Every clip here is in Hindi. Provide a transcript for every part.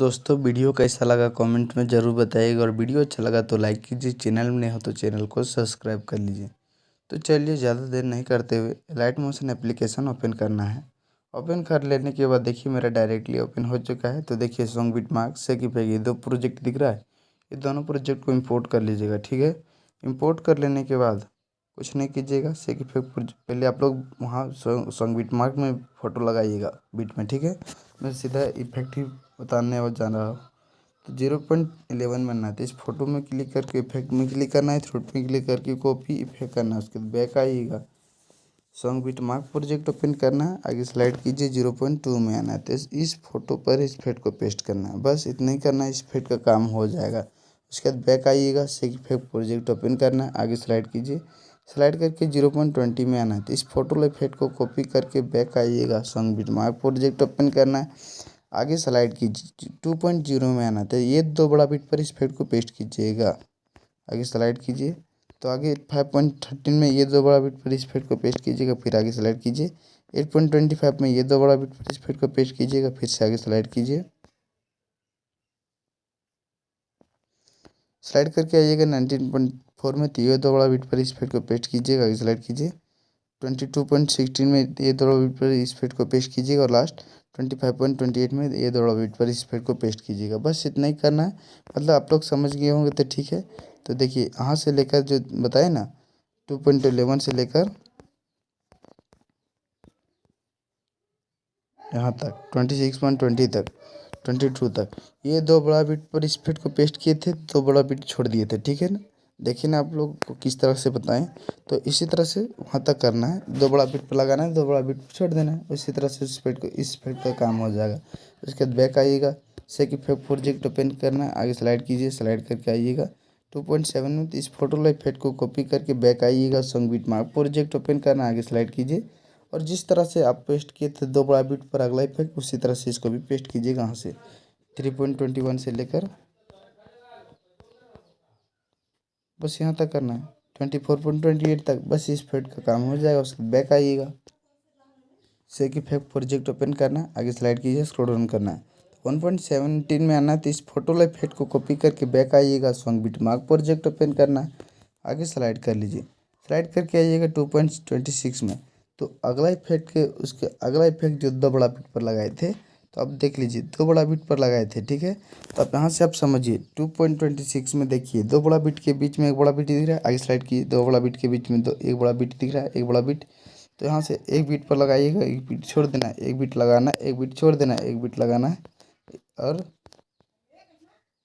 दोस्तों वीडियो कैसा लगा कमेंट में ज़रूर बताइएगा और वीडियो अच्छा लगा तो लाइक कीजिए। चैनल में नए हो तो चैनल को सब्सक्राइब कर लीजिए। तो चलिए ज़्यादा देर नहीं करते हुए लाइट मोशन एप्लीकेशन ओपन करना है। ओपन कर लेने के बाद देखिए मेरा डायरेक्टली ओपन हो चुका है। तो देखिए सॉन्ग बिटमार्क सेकिफ ये दो प्रोजेक्ट दिख रहा है। ये दोनों प्रोजेक्ट को इम्पोर्ट कर लीजिएगा, ठीक है। इम्पोर्ट कर लेने के बाद कुछ नहीं कीजिएगा, सेकिफ पहले आप लोग वहाँ सॉन्ग बिटमार्क में फ़ोटो लगाइएगा बीट में, ठीक है। मैं सीधा इफेक्टिव उतारने और जा रहा हूँ। तो 0.11 बनना है। तो इस फोटो में क्लिक करके इफेक्ट में क्लिक करना है, थ्रोट में क्लिक करके कॉपी इफेक्ट करना है। उसके बाद बैक आइएगा, सॉन्ग बिटमार्क प्रोजेक्ट ओपन करना है, आगे स्लाइड कीजिए, 0.2 में आना है। तो इस फोटो पर इस इफेक्ट को पेस्ट करना है, बस इतना ही करना है, इस इफेक्ट का काम हो जाएगा। उसके बाद बैक आइएगा, सेक इफेक्ट प्रोजेक्ट ओपन करना है, आगे स्लाइड कीजिए, स्लाइड करके 0.20 में आना है। तो इस फोटो इफेक्ट को कॉपी करके बैक आइएगा, सॉन्ग बिटमार्क प्रोजेक्ट ओपन करना है, आगे स्लाइड कीजिए, 2.0 में आना। तो ये दो बड़ा बिट पर इस इफेक्ट को पेस्ट कीजिएगा, आगे स्लाइड कीजिए। तो आगे 5.13 में ये दो बड़ा बिट पर इस इफेक्ट को पेस्ट कीजिएगा, फिर आगे स्लाइड कीजिए। 8.25 में ये दो बड़ा बिट पर इस इफेक्ट को पेस्ट कीजिएगा, फिर से आगे स्लाइड कीजिए। स्लाइड करके आइएगा 19.4 में, तो ये दो बड़ा बिट पर इस इफेक्ट को पेस्ट कीजिएगा, आगे स्लाइड कीजिए। 22.16 में ये दो बड़ा बिट पर इस इफेक्ट को पेस्ट कीजिएगा और लास्ट 25.28 में ये दो बड़ा बिट पर इस इफेक्ट को पेस्ट कीजिएगा। बस इतना ही करना है। मतलब आप लोग समझ गए होंगे तो ठीक है। तो देखिए यहाँ से लेकर जो बताए ना 2.11 से लेकर यहाँ तक 26.20 तक 22 तक ये दो बड़ा बिट पर इस इफेक्ट को पेस्ट किए थे, दो बड़ा बिट छोड़ दिए थे, ठीक है ना। देखिए ना आप लोग को किस तरह से बताएं। तो इसी तरह से वहाँ तक करना है, दो बड़ा बिट पर लगाना है, दो बड़ा बिट पर छोड़ देना है। इसी तरह से इस इफेक्ट का काम हो जाएगा। उसके बाद बैक आइएगा, सेक इफेक्ट प्रोजेक्ट ओपन करना है, आगे स्लाइड कीजिए, स्लाइड करके आइएगा 2.7 में। तो इस फोटो इफेक्ट को कॉपी करके बैक आइएगा, सॉन्ग बिटमार्क प्रोजेक्ट ओपन करना, आगे स्लाइड कीजिए। और जिस तरह से आप पेस्ट किए थे दो बड़ा बिट पर अगला इफेक्ट, उसी तरह से इसको भी पेस्ट कीजिएगा। यहाँ से 3.21 से लेकर बस यहाँ तक करना है 24.28 तक, बस इस इफेक्ट का काम हो जाएगा। उसके बैक आइएगा, सेक इफेक्ट प्रोजेक्ट ओपन करना, आगे स्लाइड कीजिए, स्क्रॉल डाउन करना है, 1.17 में आना है। तो इस फोटो इफेक्ट को कॉपी करके बैक आइएगा, सॉन्ग बिटमार्क प्रोजेक्ट ओपन करना है, आगे स्लाइड कर लीजिए, स्लाइड करके आइएगा 2.26 में। तो अगला इफेक्ट के उसके अगला इफेक्ट जो दो बड़ा बिट पर लगाए थे, तो अब देख लीजिए दो बड़ा बिट पर लगाए थे, ठीक है। तो अब यहाँ से आप समझिए 2.26 में देखिए दो बड़ा बिट के बीच में एक बड़ा बिट दिख रहा है, आगे स्लाइड कीजिए, दो बड़ा बिट के बीच में दो एक बड़ा बिट दिख रहा है, एक बड़ा बिट। तो यहाँ से एक बीट पर लगाइएगा, एक बीट छोड़ देना है, एक बीट लगाना है, एक बीट छोड़ देना है, एक बीट लगाना है और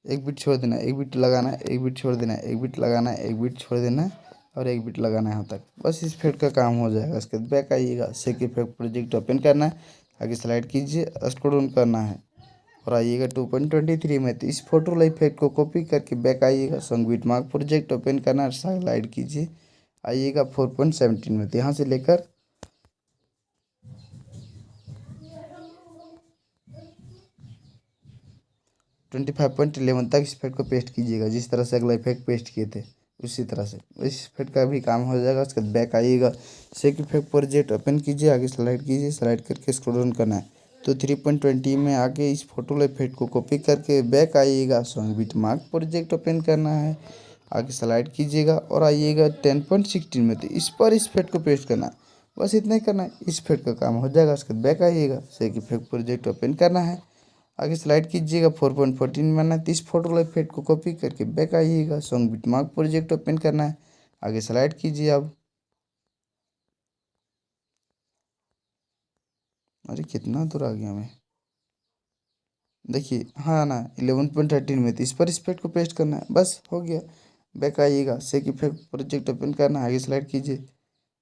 एक बीट छोड़ देना है, एक बीट लगाना है, एक बीट छोड़ देना है, एक बीट लगाना है, एक बीट छोड़ देना है और एक बीट लगाना है यहाँ तक। बस इस इफेक्ट का काम हो जाएगा। उसके बाद बैक आइएगा, सेक इफेक्ट प्रोजेक्ट ओपन करना है, आगे स्लाइड कीजिए, स्क्रॉल डाउन करना है और आइएगा 2.23 में। तो इस फोटो इफेक्ट को कॉपी करके बैक आइएगा, सॉन्ग बिटमार्क प्रोजेक्ट ओपन करना है, स्लाइड कीजिए, आइएगा 4.17 में। तो यहाँ से लेकर 25.11 तक इस इफेक्ट को पेस्ट कीजिएगा, जिस तरह से अगला इफेक्ट पेस्ट किए थे उसी तरह से इस इफेक्ट का भी काम हो जाएगा। उसके बाद बैक आइएगा, सेक इफेक्ट प्रोजेक्ट ओपन कीजिए, आगे स्लाइड कीजिए, स्लाइड करके स्क्रॉल डाउन करना है। तो 3.20 में आके इस फोटो इफेक्ट को कॉपी करके बैक आइएगा, सॉन्ग बिटमार्क प्रोजेक्ट ओपन करना है, आगे स्लाइड कीजिएगा और आइएगा 10.16 में। तो इस पर इस इफेक्ट को पेस्ट करना है, बस इतना ही करना है, इस इफेक्ट का काम हो जाएगा। उसके बाद बैक आइएगा, सेक इफेक्ट प्रोजेक्ट ओपन करना है, आगे स्लाइड कीजिएगा 4.14 में आना है। तो इस फोटो इफेक्ट को कॉपी करके बैक आइएगा, सॉन्ग बिटमार्क प्रोजेक्ट ओपन करना है, आगे स्लाइड कीजिए। अब अरे कितना दूर आ गया मैं, देखिए हाँ ना 11.13 में। तो इस पर इस इफेक्ट को पेस्ट करना है, बस हो गया। बैक आइएगा, सेक इफेक्ट प्रोजेक्ट ओपन करना है, आगे स्लाइड कीजिए,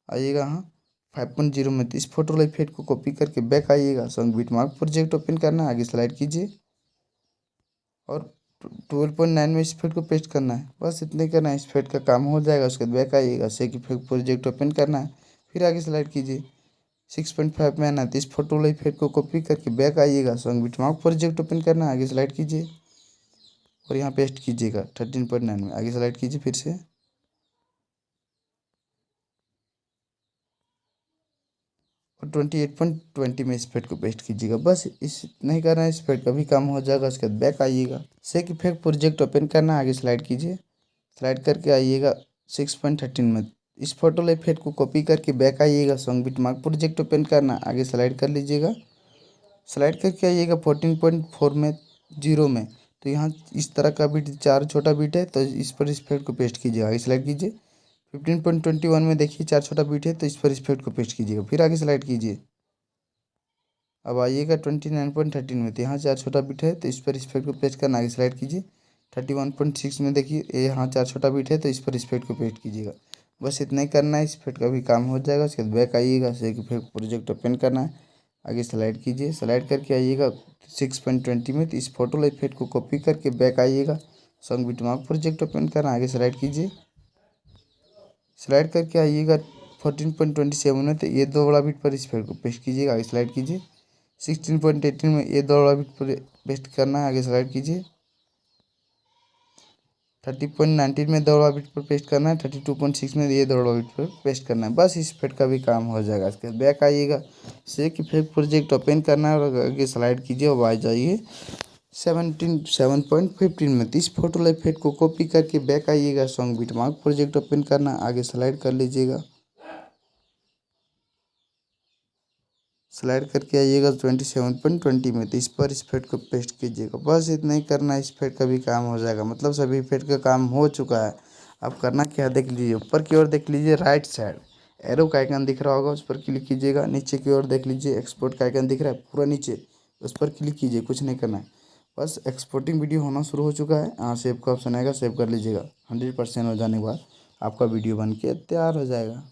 आइएगा हाँ 5.0 में। तो इस फोटो इफेक्ट को कॉपी करके बैक आइएगा, सॉन्ग बिटमार्क प्रोजेक्ट ओपन करना है, आगे स्लाइड कीजिए और 12.9 में इस इफेक्ट को पेस्ट करना है, बस इतने करना है, इस इफेक्ट का काम हो जाएगा। उसके बाद बैक आइएगा, सेक इफेक्ट प्रोजेक्ट ओपन करना है, फिर आगे स्लाइड कीजिए, 6.5 में आना है। तो इस फोटो वाला इफेक्ट को कॉपी करके बैक आइएगा, सॉन्ग बिटमार्क प्रोजेक्ट ओपन करना है, आगे स्लाइड कीजिए और यहाँ पेस्ट कीजिएगा 13.9 में, आगे स्लाइड कीजिए फिर से और और 28.20 में इस इफेक्ट को पेस्ट कीजिएगा। बस इस नहीं करना है, इस इफेक्ट का भी काम हो जाएगा। उसके बाद बैक आइएगा, सेक इफेक्ट प्रोजेक्ट ओपन करना, आगे स्लाइड कीजिए, स्लाइड करके आइएगा 6.13 में। इस फोटो इफेक्ट को कॉपी करके बैक आइएगा, सॉन्ग बिटमार्क प्रोजेक्ट ओपन करना, आगे स्लाइड कर लीजिएगा, स्लाइड करके आइएगा 14.4 में 0 में। तो यहाँ इस तरह का बीट 4 छोटा बीट है, तो इस पर इस इफेक्ट को पेस्ट कीजिएगा, आगे स्लाइड कीजिए। 15.21 में देखिए 4 छोटा बीट है, तो इस पर इस इफेक्ट को पेस्ट कीजिएगा, फिर आगे स्लाइड कीजिए। अब आइएगा 29.13 में, तो यहाँ 4 छोटा बीट है, तो इस पर इस इफेक्ट को पेस्ट करना, आगे स्लाइड कीजिए। 31.6 में देखिए यहाँ 4 छोटा बीट है, तो इस पर इस इफेक्ट को पेस्ट कीजिएगा। बस इतना ही करना है, इस इफेक्ट का भी काम हो जाएगा। उसके बाद बैक आइएगा, सेक इफेक्ट प्रोजेक्ट ओपन करना है, आगे स्लाइड कीजिए, स्लाइड करके आइएगा 6.20 में। तो इस फोटो इफेक्ट को कॉपी करके बैक आइएगा, सॉन्ग बिटमार्क प्रोजेक्ट ओपन करना, आगे स्लाइड कीजिए, स्लाइड करके आइएगा 14.27 में। तो ये दो बड़ा बीट पर इस इफेक्ट को पेस्ट कीजिएगा, आगे स्लाइड कीजिए। 16.18 में ये दो बड़ा बीट पर पेस्ट करना है, आगे स्लाइड कीजिए। 30.19 में दो बड़ा बीट पर पेस्ट करना है। 32.6 में ये दो बड़ा बीट पर पेस्ट करना है। बस इस इफेक्ट का भी काम हो जाएगा। इसके बाद बैक आइएगा, सेक इफेक्ट प्रोजेक्ट ओपन करना है और आगे स्लाइड कीजिए और आ जाइए 7.15 में। इस फोटो इफेक्ट को कॉपी करके बैक आइएगा, सॉन्ग बिटमार्क प्रोजेक्ट ओपन करना, आगे स्लाइड कर लीजिएगा, स्लाइड करके आइएगा 27.20 में। तो इस पर इस इफेक्ट को पेस्ट कीजिएगा। बस इतना ही करना है, इस इफेक्ट का भी काम हो जाएगा। मतलब सभी इफेक्ट का काम हो चुका है। अब करना क्या है देख लीजिए, ऊपर की ओर देख लीजिए, राइट साइड एरो का आइकन दिख रहा होगा, उस पर क्लिक कीजिएगा। नीचे की ओर देख लीजिए, एक्सपोर्ट का आइकन दिख रहा है पूरा नीचे, उस पर क्लिक कीजिए, कुछ नहीं करना है। बस एक्सपोर्टिंग वीडियो होना शुरू हो चुका है। यहाँ सेव का ऑप्शन आएगा, सेव कर लीजिएगा। 100% हो जाने के बाद आपका वीडियो बन के तैयार हो जाएगा।